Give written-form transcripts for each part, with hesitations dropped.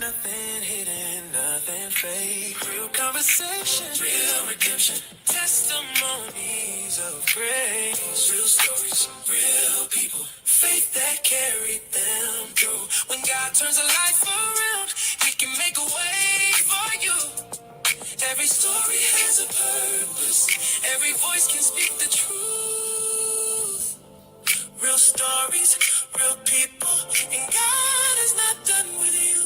Nothing hidden, nothing fake. Real conversation, real redemption. Testimonies of grace. Real stories, real people. Faith that carried them through. When God turns a life around, He can make a way for you. Every story has a purpose. Every voice can speak the truth. Real stories, real people, and God is not done with you.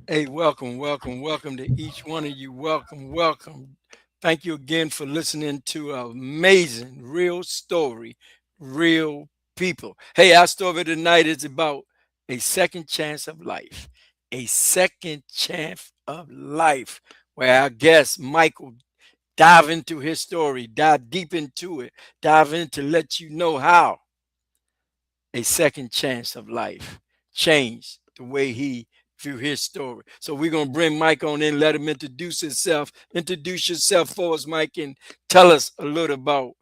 Hey, welcome to each one of you. Welcome. Thank you again for listening to an amazing real story, real people. Hey, our story tonight is about a second chance of life. A second chance of life, where our guest Michael dive into his story, dive deep into it, dive in to let you know how a second chance of life changed the way he view his story. So we're gonna bring Mike on in, let him introduce himself. Introduce yourself for us, Mike, and tell us a little about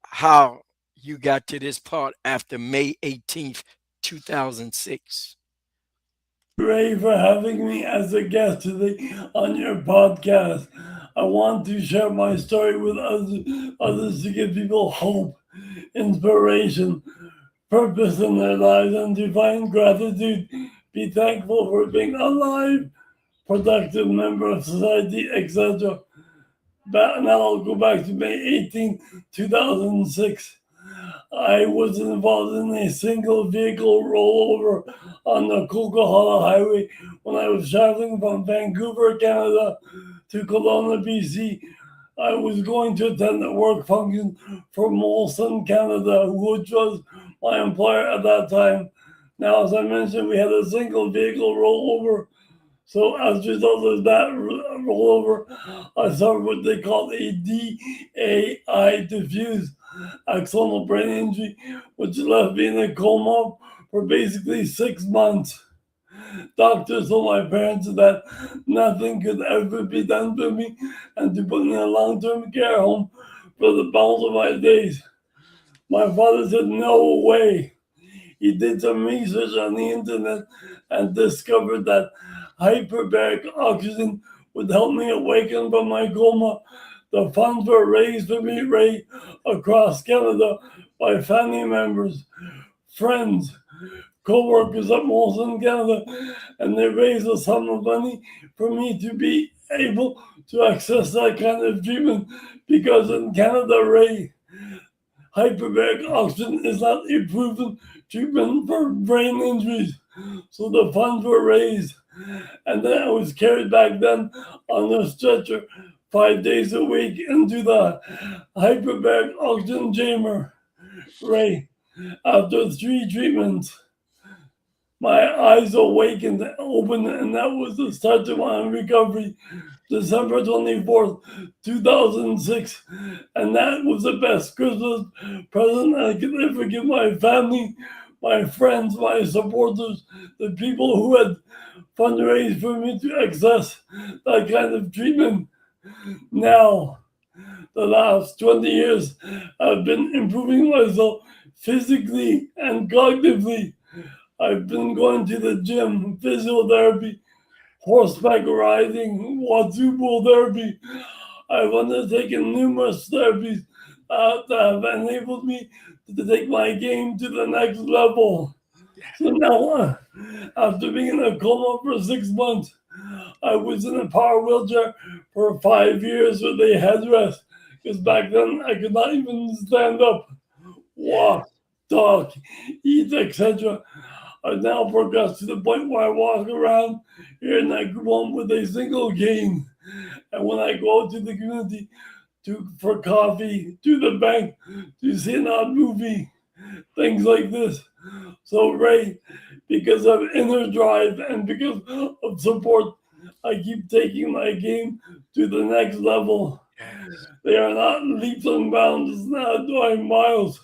how you got to this part after May 18th, 2006. Ray, for having me as a guest today on your podcast. I want to share my story with others to give people hope, inspiration, purpose in their lives, and to find gratitude. Be thankful for being alive, productive member of society, etc. But now I'll go back to May 18, 2006. I was involved in a single vehicle rollover on the Coquihalla Highway when I was traveling from Vancouver, Canada to Kelowna, BC. I was going to attend a work function for Molson Canada, which was my employer at that time. Now, as I mentioned, we had a single vehicle rollover. So as a result of that rollover, I suffered what they call a DAI, diffuse axonal brain injury, which left me in a coma for basically 6 months. Doctors told my parents that nothing could ever be done to me and to put me in a long-term care home for the balance of my days. My father said, no way. He did some research on the internet and discovered that hyperbaric oxygen would help me awaken from my coma. The funds were raised for me, Ray, across Canada by family members, friends, co-workers at Molson Canada, and they raised a sum of money for me to be able to access that kind of treatment because in Canada, Ray, hyperbaric oxygen is not a proven treatment for brain injuries. So the funds were raised. And then I was carried back then on a stretcher 5 days a week into the hyperbaric oxygen chamber. Ray, after 3 treatments, my eyes awakened, opened, and that was the start to my recovery. December 24th, 2006. And that was the best Christmas present I could ever give my family, my friends, my supporters, the people who had fundraised for me to access that kind of treatment. Now, the last 20 years, I've been improving myself physically and cognitively. I've been going to the gym, physiotherapy, horseback riding, quadruple therapy. I've undertaken numerous therapies that have enabled me to take my game to the next level. So now, after being in a coma for 6 months, I was in a power wheelchair for 5 years with a headrest. Because back then I could not even stand up, walk, talk, eat, etc. I've now progressed to the point where I walk around here in that home with a single cane. And when I go out to the community for coffee, to the bank, to see an odd movie, things like this. So, Ray, because of inner drive and because of support, I keep taking my game to the next level. Yes. They are not leaps and bounds, it's not doing miles,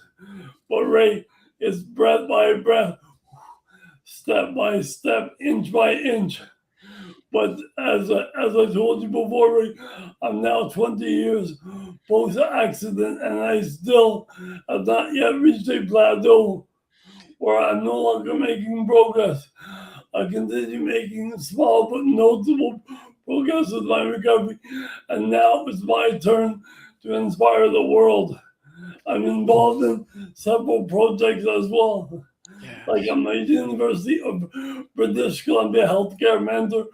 but Ray, it's breath by breath, step by step, inch by inch. But as I told you before, Ray, I'm now 20 years post accident, and I still have not yet reached a plateau where I'm no longer making progress. I continue making small but notable progress with my recovery, and now it's my turn to inspire the world. I'm involved in several projects as well. Like Yes. I'm a University of British Columbia healthcare mentor,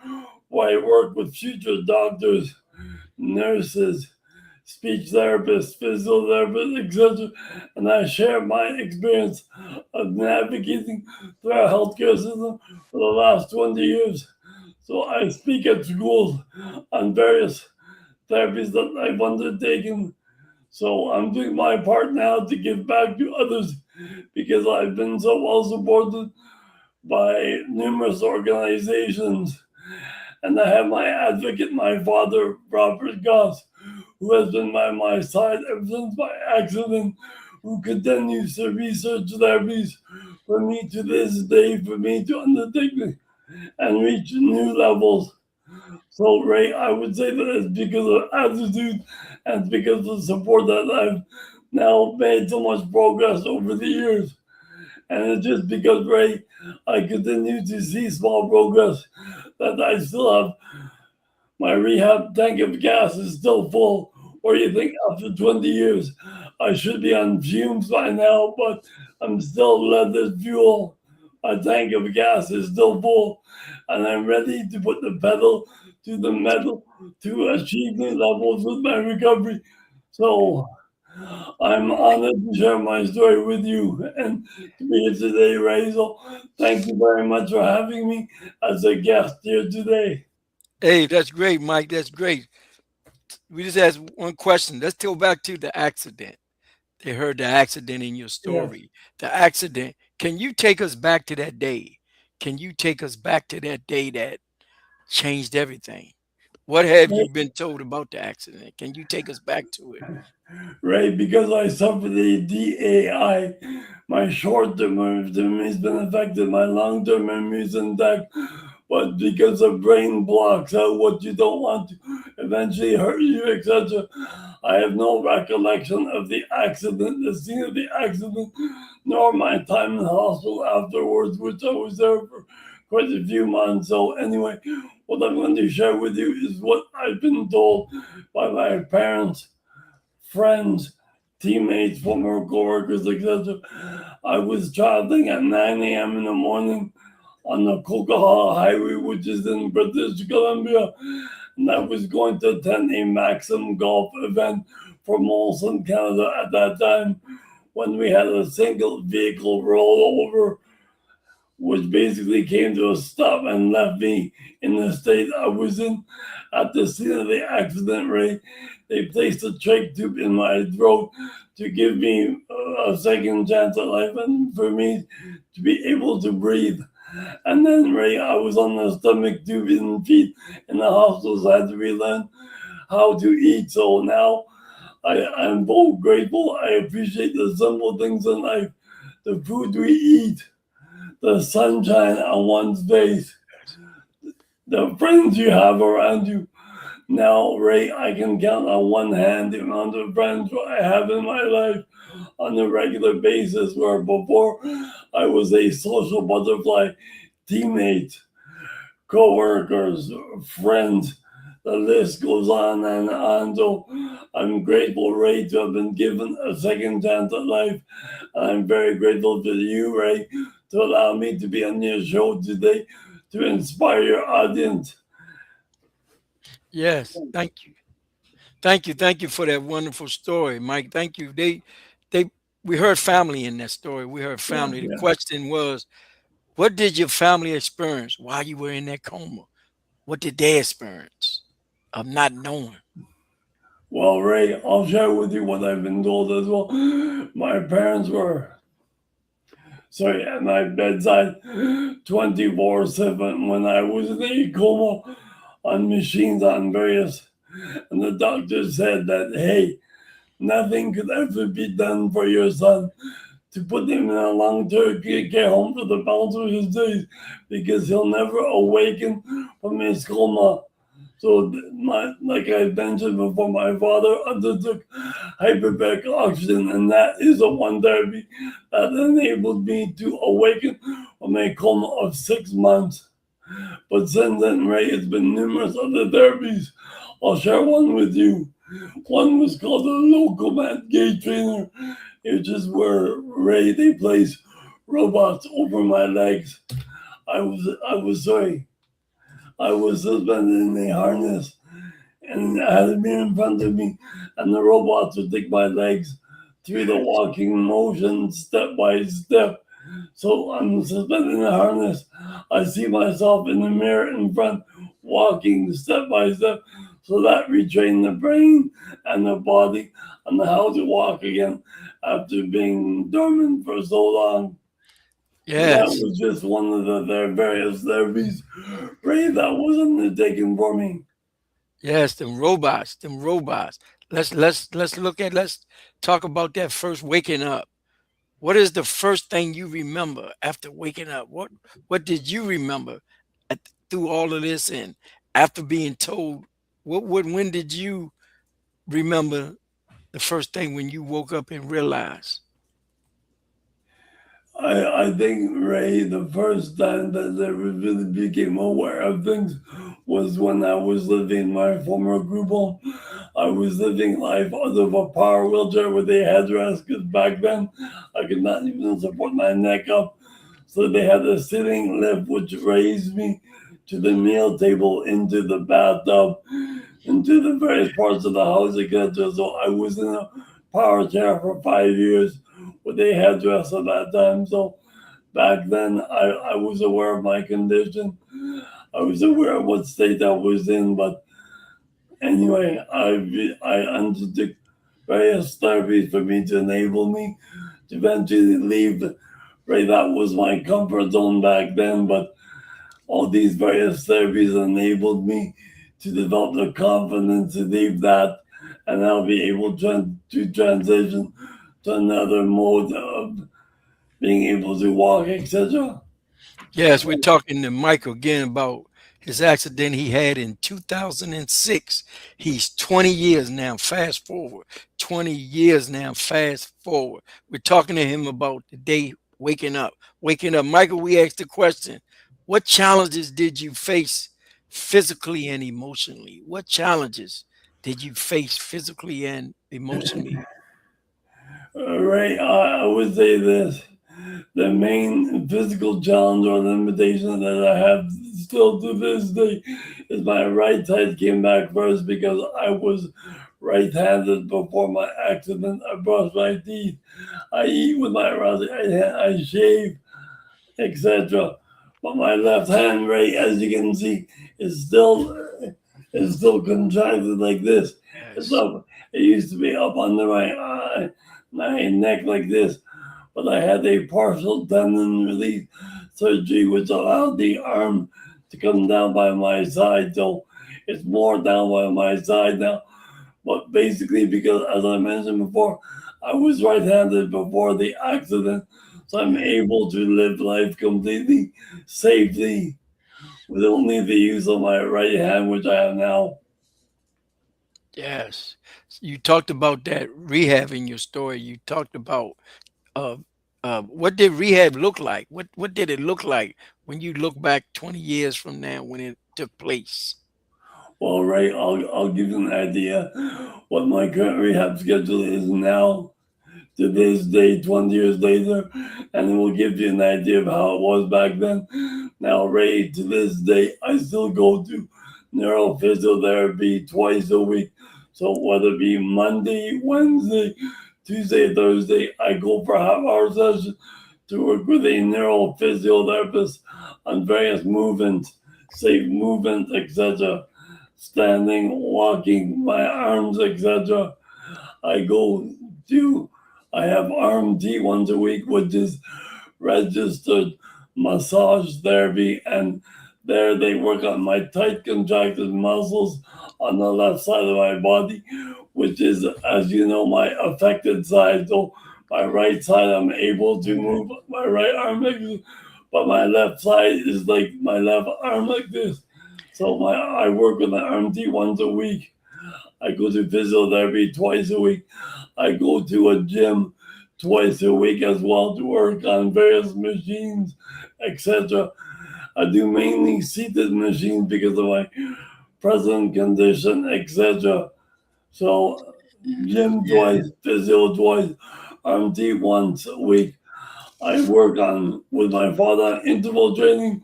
where I work with future doctors, nurses, speech therapists, physical therapists, etc. And I share my experience of navigating through our healthcare system for the last 20 years. So I speak at schools on various therapies that I've undertaken. So I'm doing my part now to give back to others because I've been so well supported by numerous organizations. And I have my advocate, my father, Robert Goss, who has been by my side ever since my accident, who continues to research therapies for me to this day, for me to undertake and reach new levels. So, Ray, I would say that it's because of attitude and because of support that I've now made so much progress over the years. And it's just because, Ray, I continue to see small progress that I still have my rehab tank of gas is still full. Or you think after 20 years, I should be on fumes by now, but I'm still leaded fuel. My tank of gas is still full, and I'm ready to put the pedal to the metal to achieve new levels with my recovery. So I'm honored to share my story with you and to be here today, Rachel. Thank you very much for having me as a guest here today. Hey, that's great, Mike. That's great. We just asked one question. Let's go back to the accident. They heard the accident in your Yes. story. The accident. Can you take us back to that day? Can you take us back to that day that changed everything? What have you been told about the accident? Can you take us back to it? Right, because I suffered a DAI, my short-term memory has been affected, my long-term memory is intact, but because of brain blocks out what you don't want to eventually hurt you, etc. I have no recollection of the accident, the scene of the accident, nor my time in the hospital afterwards, which I was there for quite a few months. So anyway, what I'm going to share with you is what I've been told by my parents, friends, teammates, former coworkers, etc. I was traveling at 9 a.m. in the morning on the Coquihalla Highway, which is in British Columbia, and I was going to attend a Maxim golf event for Molson, Canada at that time when we had a single vehicle rollover, which basically came to a stop and left me in the state I was in. At the scene of the accident, Ray, they placed a trach tube in my throat to give me a second chance at life and for me to be able to breathe. And then, Ray, I was on the stomach tube and feet in the hospitals. I had to relearn how to eat. So now I'm both grateful. I appreciate the simple things in life, the food we eat, the sunshine on one's face, the friends you have around you. Now, Ray, I can count on one hand the amount of friends I have in my life on a regular basis, where before I was a social butterfly, teammate, co-workers, friends. The list goes on and on. So I'm grateful, Ray, to have been given a second chance at life. I'm very grateful to you, Ray, to allow me to be on your show today to inspire your audience. Yes, thank you. Thank you for that wonderful story, Mike. Thank you. They we heard family in that story. We heard Yeah, family. The yeah. question was, what did your family experience while you were in that coma? What did they experience of not knowing? Well, Ray, I'll share with you what I've been told as well. My parents were, sorry, at my bedside 24/7 when I was in a coma on machines on various. And the doctor said that, hey, nothing could ever be done for your son to put him in a long-term care home for the balance of his days because he'll never awaken from his coma. So, like I mentioned before, my father undertook hyperbaric oxygen, and that is the one therapy that enabled me to awaken from a coma of 6 months. But since then, Ray, it's been numerous other therapies. I'll share one with you. One was called the local mat gait trainer. It's just where Ray they place robots over my legs. I was suspended in a harness, and I had a mirror in front of me, and the robots would take my legs through the walking motion step by step. So I'm suspended in a harness. I see myself in the mirror in front, walking step by step. So that retrained the brain and the body on how to walk again after being dormant for so long. That Yes. was just one of their various therapies. Ray, that was undertaken for me. Yes, them robots, them robots. Let's talk about that first waking up. What is the first thing you remember after waking up? What did you remember through all of this, and after being told what when did you remember the first thing when you woke up and realized? I think, Ray, the first time that I really became aware of things was when I was living in my former group home. I was living life out of a power wheelchair with a headrest because back then I could not even support my neck up. So they had a sitting lift which raised me to the meal table, into the bathtub, into the various parts of the house, etc. So I was in a power chair for 5 years with a headdress at that time. So back then I was aware of my condition. I was aware of what state I was in. But anyway, I undertook various therapies for me to enable me to eventually leave. Right, that was my comfort zone back then. But all these various therapies enabled me to develop the confidence to leave that, and I'll be able to transition to another mode of being able to walk, etc. Yes, we're talking to Mike again about his accident he had in 2006. He's 20 years now. Fast forward. 20 years now. Fast forward. We're talking to him about the day waking up. Waking up. Michael, we asked the question, what challenges did you face physically and emotionally? What challenges did you face physically and emotionally? Right, I would say this. The main physical challenge or limitation that I have still to this day is my right side came back first because I was right-handed before my accident. I brush my teeth, I eat with my right hand, I shave, etc. But my left hand, right, as you can see, is still contracted like this. It's Yes. up. It used to be up under my neck like this, but I had a partial tendon release surgery, which allowed the arm to come down by my side. So it's more down by my side now. But basically, because as I mentioned before, I was right-handed before the accident, so I'm able to live life completely safely with only the use of my right hand, which I have now. Yes. You talked about that rehab in your story. You talked about uh, what did rehab look like? What did it look like when you look back 20 years from now when it took place? Well, right, I'll give you an idea what my current rehab schedule is now to this day, 20 years later, and it will give you an idea of how it was back then. Now, Ray, to this day, I still go to neurophysiotherapy twice a week. So whether it be Monday, Wednesday, Tuesday, Thursday, I go for a half-hour session to work with a neurophysiotherapist on various movements, safe movements, etc. Standing, walking, my arms, etc. I go to, I have RMT once a week, which is registered massage therapy, and there they work on my tight contracted muscles on the left side of my body, which is, as you know, my affected side. So my right side, I'm able to move my right arm like this, but my left side is like my left arm like this. So I work with my RMT once a week. I go to physiotherapy twice a week. I go to a gym twice a week as well to work on various machines, etc. I do mainly seated machines because of my present condition, etc. So gym Yeah. twice, physio twice, RMT once a week. I work on with my father on interval training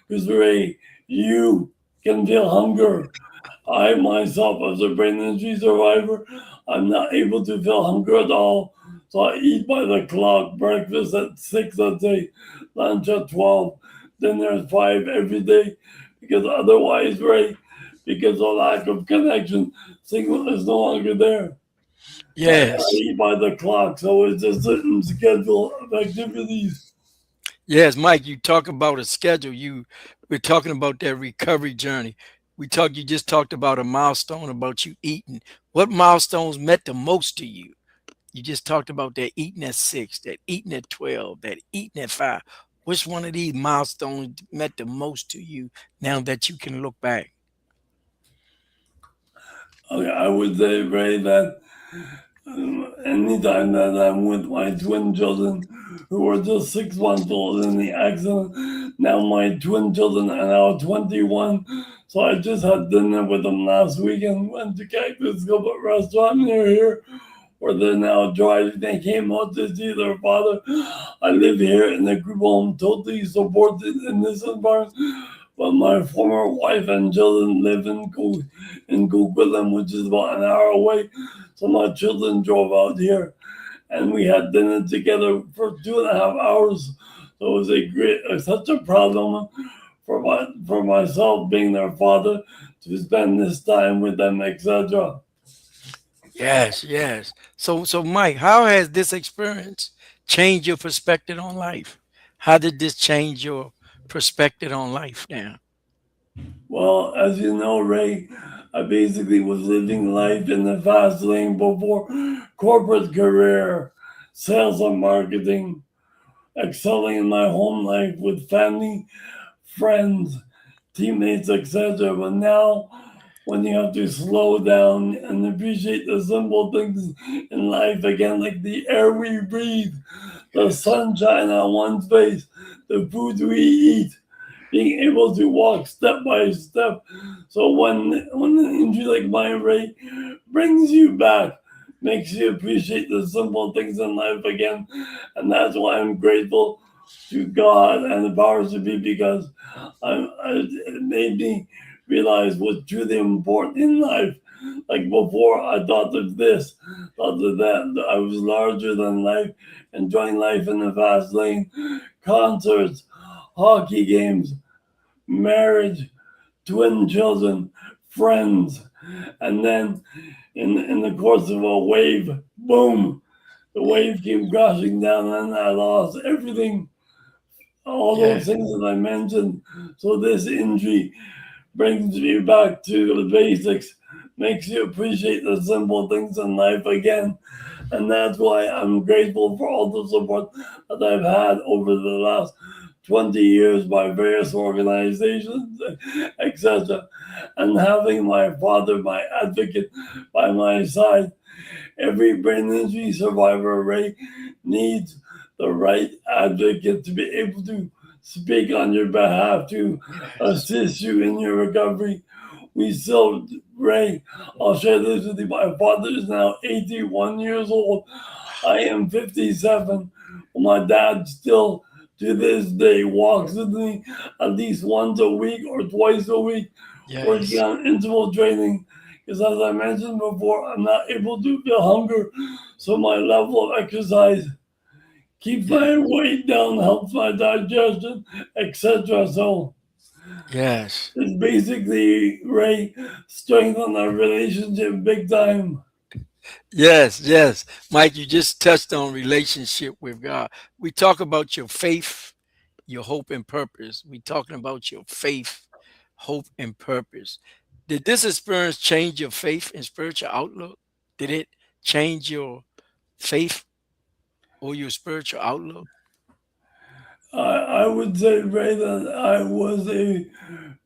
because Ray, you can feel hunger. I myself, as a brain injury survivor, I'm not able to feel hunger at all. So I eat by the clock, breakfast at 6 a day, lunch at 12, dinner at 5 every day. Because otherwise, Ray, because of lack of connection, signal is no longer there. So I Yes. eat by the clock. So it's a certain schedule of activities. Yes, Mike, you talk about a schedule. We're talking about that recovery journey. You just talked about a milestone about you eating. What milestones meant the most to you? You just talked about that eating at 6, that eating at 12, that eating at 5. Which one of these milestones meant the most to you now that you can look back? Okay, I would say, Ray, that anytime that I'm with my twin children who are just 6 months old in the accident, now my twin children are now 21. So I just had dinner with them last week and went to Cactus Club restaurant near here where they're now driving. They came out to see their father. I live here in a group home, totally supported in this environment. But my former wife and children live in Coquitlam, which is about an hour away. So my children drove out here, and we had dinner together for 2.5 hours. So it was such a proud moment for myself being their father to spend this time with them, etc. Yes, yes. So Mike, how has this experience changed your perspective on life? How did this change your perspective on life now? Well, as you know, Ray, I basically was living life in the fast lane before corporate career, sales and marketing, excelling in my home life with family, friends, teammates, etc. But now, when you have to slow down and appreciate the simple things in life again, like the air we breathe, the Yes. sunshine on one's face, the food we eat, being able to walk step by step. So when an injury like mine, Ray, brings you back, makes you appreciate the simple things in life again, and that's why I'm grateful to God and the powers to be because it made me realize what's truly important in life. Like before, I thought of this, thought of that. I was larger than life, enjoying life in the fast lane, concerts, hockey games, marriage, twin children, friends. And then in the course of a wave, boom, the wave came crashing down and I lost everything, all those Yeah. things that I mentioned. So this injury brings me back to the basics, makes you appreciate the simple things in life again. And that's why I'm grateful for all the support that I've had over the last 20 years by various organizations, etc. And having my father, my advocate, by my side. Every brain injury survivor, Ray, needs the right advocate to be able to speak on your behalf, to Yes. assist you in your recovery. We still, Ray, I'll share this with you. My father is now 81 years old. I am 57. My dad still, to this day, walks with me at least once a week or twice a week, working Yes. on interval training. Because as I mentioned before, I'm not able to feel hunger. So my level of exercise keeps Yeah. my weight down, helps my digestion, etc. So Yes. it's basically, Ray, strengthen our relationship big time. Yes. Yes. Mike, you just touched on relationship with God. We talk about your faith, your hope and purpose. We talking about your faith, hope and purpose. Did this experience change your faith and spiritual outlook? Did it change your faith or your spiritual outlook? I would say, Ray, that I was a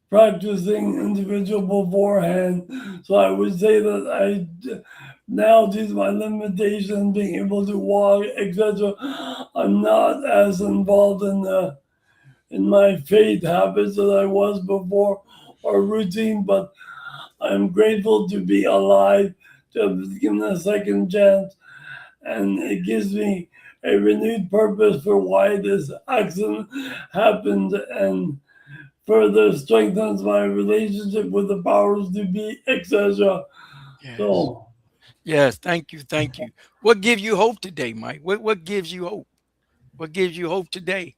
practicing individual beforehand. So I would say that now due to my limitation, being able to walk, etc., I'm not as involved in the in my faith habits that I was before or routine, but I'm grateful to be alive, to have been given a second chance, and it gives me a renewed purpose for why this accident happened and further strengthens my relationship with the powers to be, etc. Yes. So, Yes. Thank you. Thank you. What gives you hope today, Mike? What gives you hope? What gives you hope today?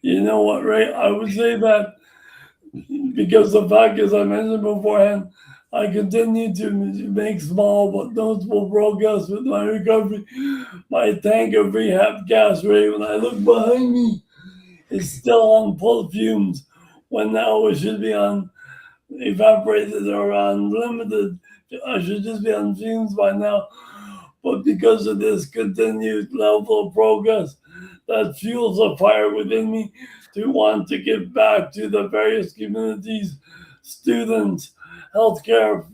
you know what, Ray? I would say that because the fact, as I mentioned beforehand, I continue to make small but noticeable progress with my recovery. My tank of rehab gas rate, when I look behind me, is still on full fumes when now it should be on evaporated or unlimited. I should just be on fumes by now. But because of this continued level of progress, that fuels a fire within me to want to give back to the various communities, students, healthcare,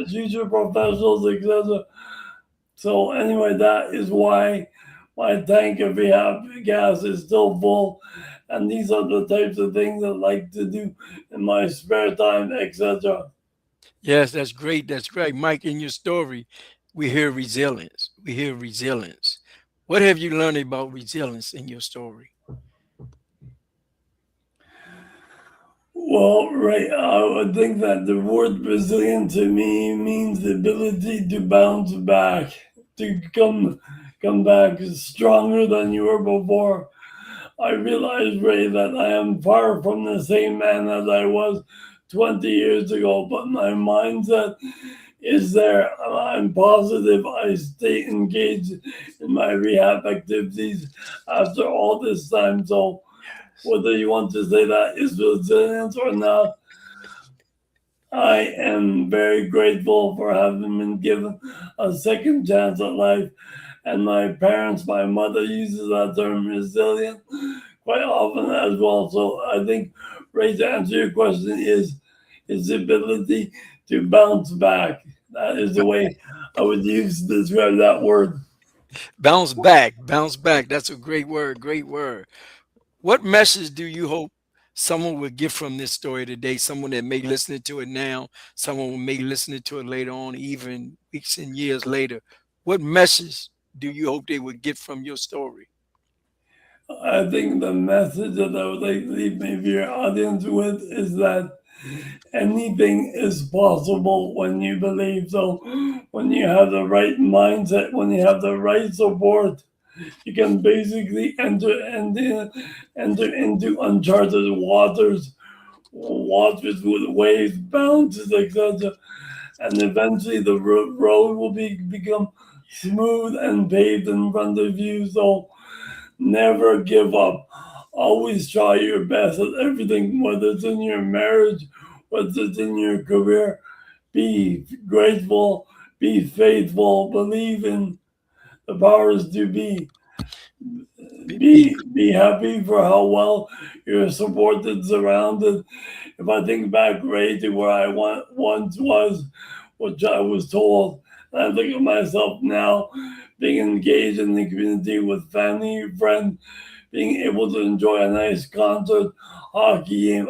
future professionals, etc. So anyway, that is why my tank of rehab gas is still full. And these are the types of things I like to do in my spare time, etc. Yes, that's great. That's great. Mike, in your story, we hear resilience. We hear resilience. What have you learned about resilience in your story? Well, right, I would think that the word resilient to me means the ability to bounce back, to come back stronger than you were before. I realize, Ray, that I am far from the same man as I was 20 years ago, but my mindset is there. I'm positive I stay engaged in my rehab activities after all this time. So, whether you want to say that is resilience or not, I am very grateful for having been given a second chance at life. And my parents, my mother uses that term resilient quite often as well. So I think, Ray, to answer your question, is the ability to bounce back. That is the way I would use to describe that word. Bounce back. Bounce back. That's a great word. Great word. What message do you hope someone will get from this story today? Someone that may listen to it now, someone who may listen to it later on, even weeks and years later. What message do you hope they would get from your story? I think the message that I would like to leave maybe your audience with is that anything is possible when you believe. So, when you have the right mindset, when you have the right support, you can basically enter into uncharted waters, waters with waves, bounces, etc. And eventually, the road will become smooth and paved in front of you. So, never give up. Always try your best at everything, whether it's in your marriage, whether it's in your career. Be grateful, be faithful, believe in the powers to be. Be Be happy for how well you're supported, surrounded. If I think back, Ray, to where I once was, which I was told, and I look at myself now, being engaged in the community with family, friends, being able to enjoy a nice concert, hockey game.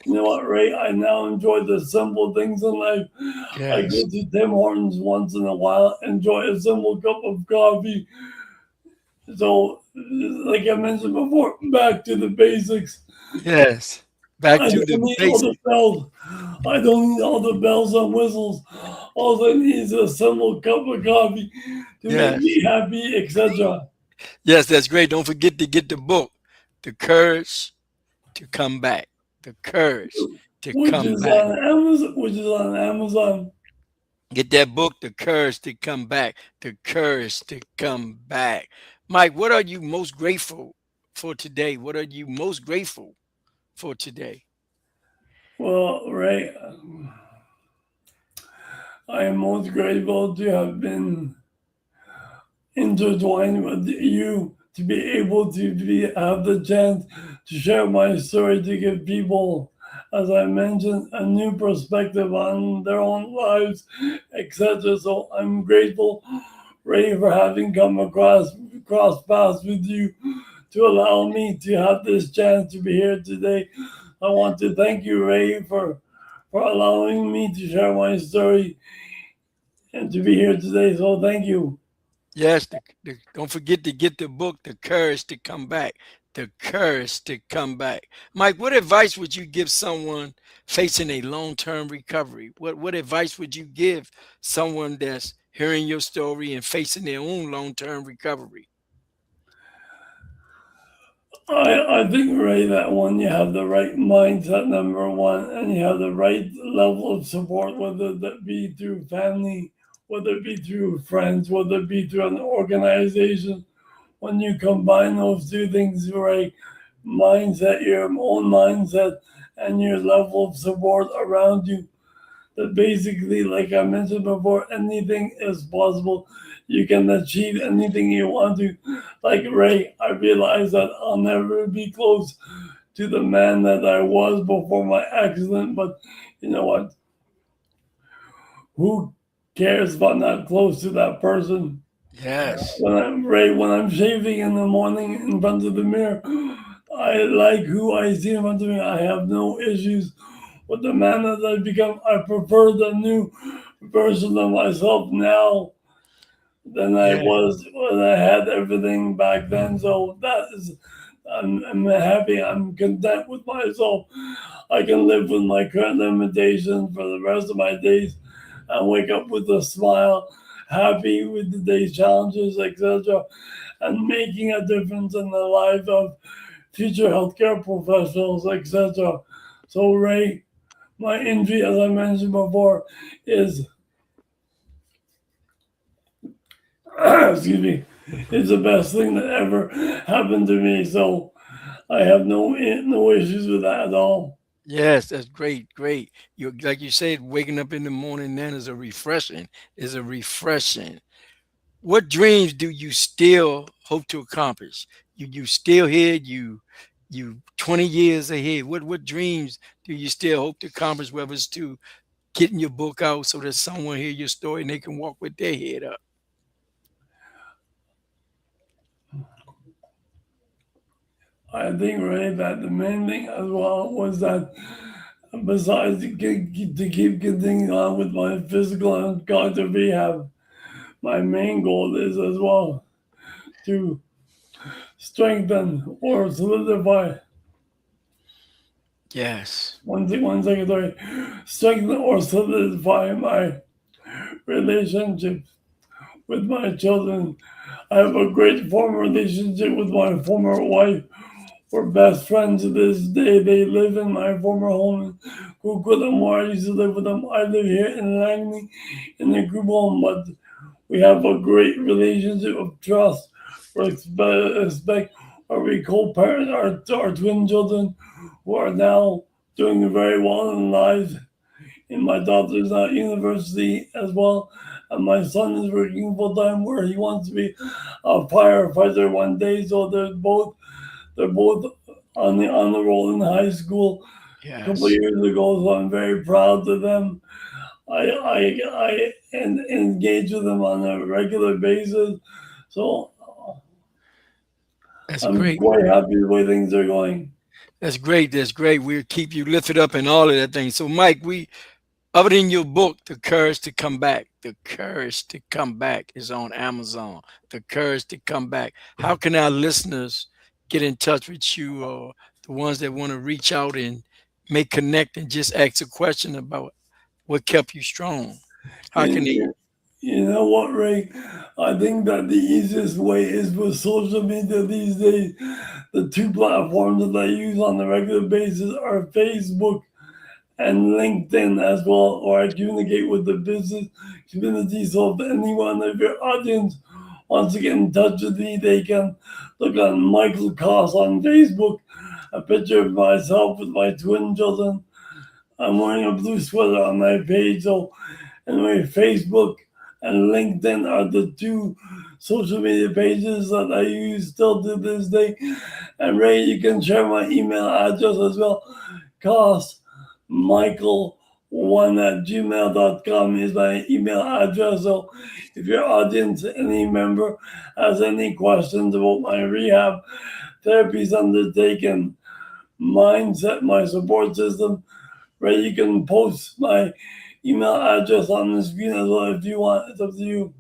You know what, Ray? I now enjoy the simple things in life. I yes. go to Tim Hortons once in a while, enjoy a simple cup of coffee. So, like I mentioned before, back to the basics. Yes. Back I to don't the need all the basics. bells. I don't need all the bells and whistles. All I need is a simple cup of coffee to make Yes. me happy, etc. Yes, that's great. Don't forget to get the book, The Courage to Come Back. The Courage to Which Come is Back. on Amazon. Which is on Amazon. Get that book, The Courage to Come Back. The Courage to Come Back. Mike, what are you most grateful for today? What are you most grateful for today? Well, Ray, I am most grateful to have been intertwined with you to be able to have the chance to share my story to give people, as I mentioned, a new perspective on their own lives, etc. So I'm grateful, Ray, for having come across cross paths with you to allow me to have this chance to be here today. I want to thank you, Ray, for allowing me to share my story and to be here today. So thank you. Yes, don't forget to get the book, The Courage to Come Back. The Courage to Come Back. Mike, what advice would you give someone facing a long-term recovery? What advice would you give someone that's hearing your story and facing their own long-term recovery? I think, Ray, that when you have the right mindset, number one, and you have the right level of support, whether that be through family, whether it be through friends, whether it be through an organization, when you combine those two things, right, mindset, your own mindset, and your level of support around you, that basically, like I mentioned before, anything is possible. You can achieve anything you want to. Like Ray, I realize that I'll never be close to the man that I was before my accident, but you know what? Who cares if I'm not close to that person? Yes. When I'm shaving in the morning in front of the mirror, I like who I see in front of me. I have no issues with the man that I've become. I prefer the new version of myself now than I Yeah. was when I had everything back then. So that is, I'm happy. I'm content with myself. I can live with my current limitations for the rest of my days and wake up with a smile, happy with the day's challenges, etc., and making a difference in the lives of future healthcare professionals, etc. So, Ray, my injury, as I mentioned before, is excuse me, is the best thing that ever happened to me. So I have no issues with that at all. Yes, that's great, great. You like you said, waking up in the morning then is a refreshing. What dreams do you still hope to accomplish? You still here, you 20 years ahead. What dreams do you still hope to accomplish, whether it's to getting your book out so that someone hear your story and they can walk with their head up? I think, Ray, that the main thing as well was that besides to keep continuing on with my physical and cognitive rehab, my main goal is as well to strengthen or solidify. Yes. One second, sorry. Strengthen or solidify my relationship with my children. I have a great former relationship with my former wife. We're best friends to this day. They live in my former home in Coquitlam, where I used to live with them. I live here in Langley in a group home, but we have a great relationship of trust, respect, where we co-parent our twin children who are now doing very well in life. And my daughter's at university as well. And my son is working full time where he wants to be a firefighter one day. So they're both on the roll in high school a couple of Yes. years ago. So I'm very proud of them. I engage with them on a regular basis. So That's I'm great. quite happy the way things are going. That's great. That's great. We'll keep you lifted up in all of that thing. So, Mike, we other than your book, The Courage to Come Back, The Courage to Come Back is on Amazon. The Courage to Come Back. How can our listeners get in touch with you, or the ones that want to reach out and make connect and just ask a question about what kept you strong? How can they? And you know what, Ray? I think that the easiest way is with social media these days. The two platforms that I use on a regular basis are Facebook and LinkedIn as well, or I communicate with the business community. So if anyone of your audience wants to get in touch with me, they can look on Michael Koss on Facebook, a picture of myself with my twin children. I'm wearing a blue sweater on my page. So anyway, Facebook and LinkedIn are the two social media pages that I use still to this day. And Ray, you can share my email address as well. Koss Michael1 at gmail.com is my email address. So if your audience, any member, has any questions about my rehab, therapies undertaken, mindset, my support system. Ray, you can post my email address on the screen as well if you want. It's up to you.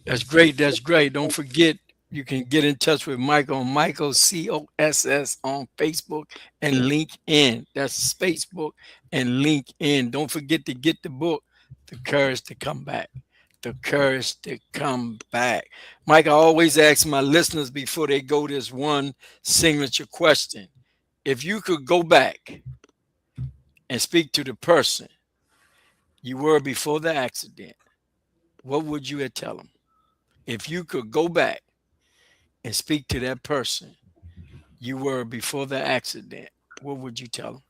That's great. That's great. Don't forget, you can get in touch with Michael on Michael COSS on Facebook and LinkedIn. That's Facebook and LinkedIn. Don't forget to get the book, The Courage to Come Back. The Courage to Come Back. Mike, I always ask my listeners before they go this one signature question. If you could go back and speak to the person you were before the accident, what would you tell them? If you could go back and speak to that person you were before the accident, what would you tell them?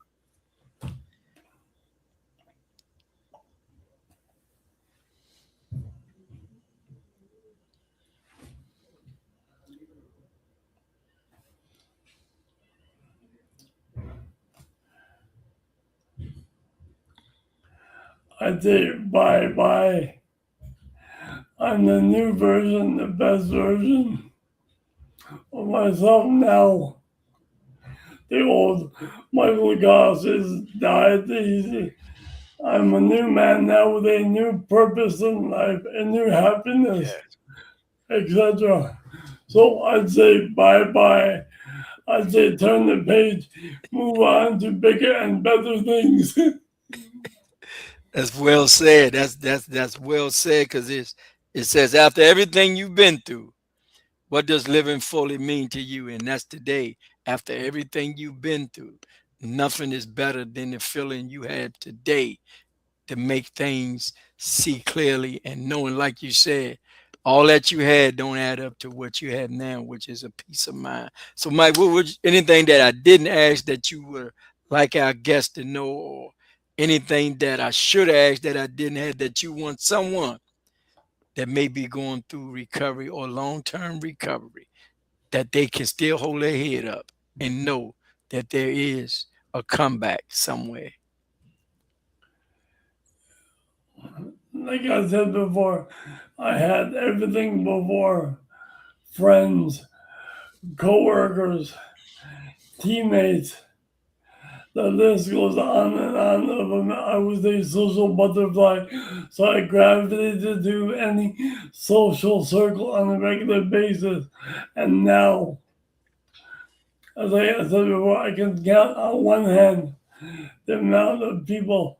I'd say bye bye. I'm the new version, the best version of myself now. The old Michael Goss has died easy. I'm a new man now with a new purpose in life, a new happiness, etc. So I'd say bye bye. I'd say turn the page, move on to bigger and better things. That's well said. That's well said because it says after everything you've been through, what does living fully mean to you? And that's today. After everything you've been through, nothing is better than the feeling you had today to make things see clearly and knowing, like you said, all that you had don't add up to what you have now, which is a peace of mind. So, Mike, what would anything that I didn't ask that you would like our guests to know, or anything that I should ask that I didn't have that you want someone that may be going through recovery or long-term recovery that they can still hold their head up and know that there is a comeback somewhere? Like I said before, I had everything before: friends, co-workers, teammates. The list goes on and on of them. I was a social butterfly, so I gravitated to any social circle on a regular basis. And now, as I said before, I can count on one hand the amount of people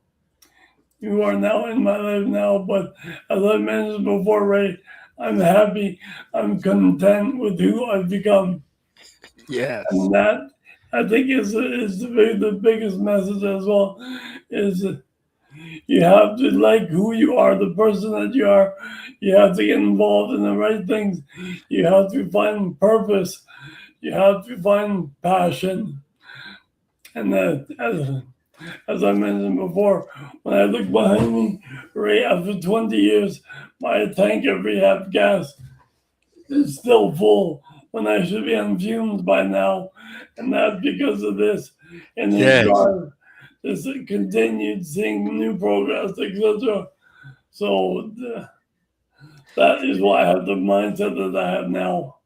who are now in my life now. But as I mentioned before, Ray, I'm happy, I'm content with who I've become. Yes. And that, I think, is the biggest message as well, is you have to like who you are, the person that you are. You have to get involved in the right things. You have to find purpose. You have to find passion. And as I mentioned before, when I look behind me, Ray, after 20 years, my tank of rehab gas is still full when I should be on fumes by now. And that's because of this. And this Yes. drive, this continued seeing new progress, etc. So that is why I have the mindset that I have now.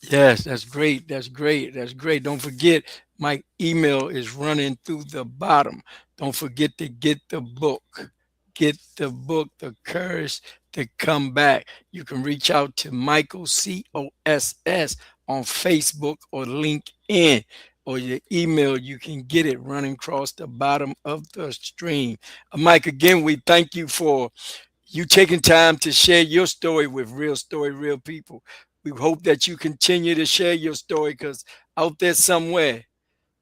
Yes, that's great. That's great. That's great. Don't forget, my email is running through the bottom. Don't forget to get the book. Get the book, The Courage to Come Back. You can reach out to Michael COSS on Facebook or LinkedIn, or your email. You can get it running across the bottom of the stream. Mike, again, we thank you for you taking time to share your story with Real Story, Real People. We hope that you continue to share your story, because out there somewhere,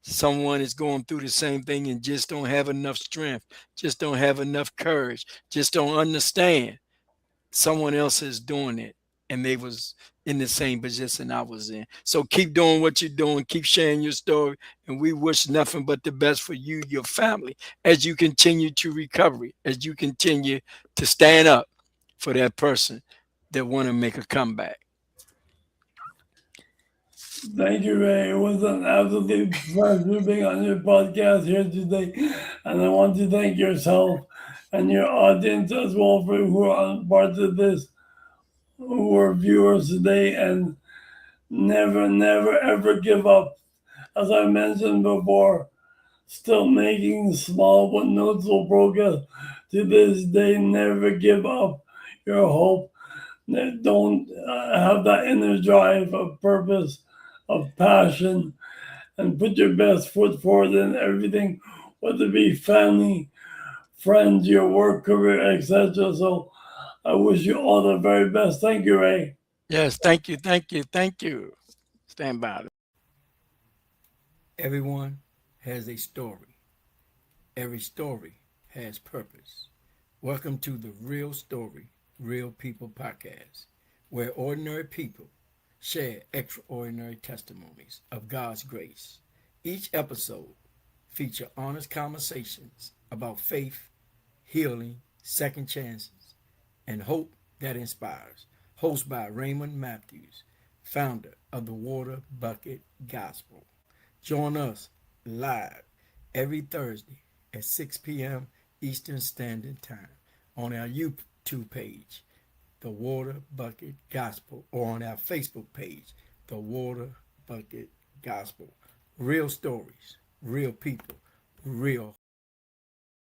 someone is going through the same thing and just don't have enough strength, just don't have enough courage, just don't understand someone else is doing it and they was in the same position I was in. So keep doing what you're doing, keep sharing your story, and we wish nothing but the best for you, your family, as you continue to recover, as you continue to stand up for that person that want to make a comeback. Thank you, Ray. It was an absolute pleasure being on your podcast here today. And I want to thank yourself and your audience as well for who are part of this, who are viewers today. And Never, never, ever give up. As I mentioned before, still making small but noticeable progress to this day. Never give up your hope. Don't have that inner drive of purpose, of passion, and put your best foot forward in everything, whether it be family, friends, your work career, etc. So I wish you all the very best. Thank you, Ray. Yes, thank you, thank you, thank you. Stand by. Everyone has a story. Every story has purpose. Welcome to the Real Story, Real People podcast, where ordinary people share extraordinary testimonies of God's grace. Each episode feature honest conversations about faith, healing, second chances, and hope that inspires. Hosted by Raymond Matthews, founder of the Water Bucket Gospel. Join us live every Thursday at 6 p.m. Eastern Standard Time on our YouTube page, The Water Bucket Gospel, or on our Facebook page, The Water Bucket Gospel. Real stories, real people, real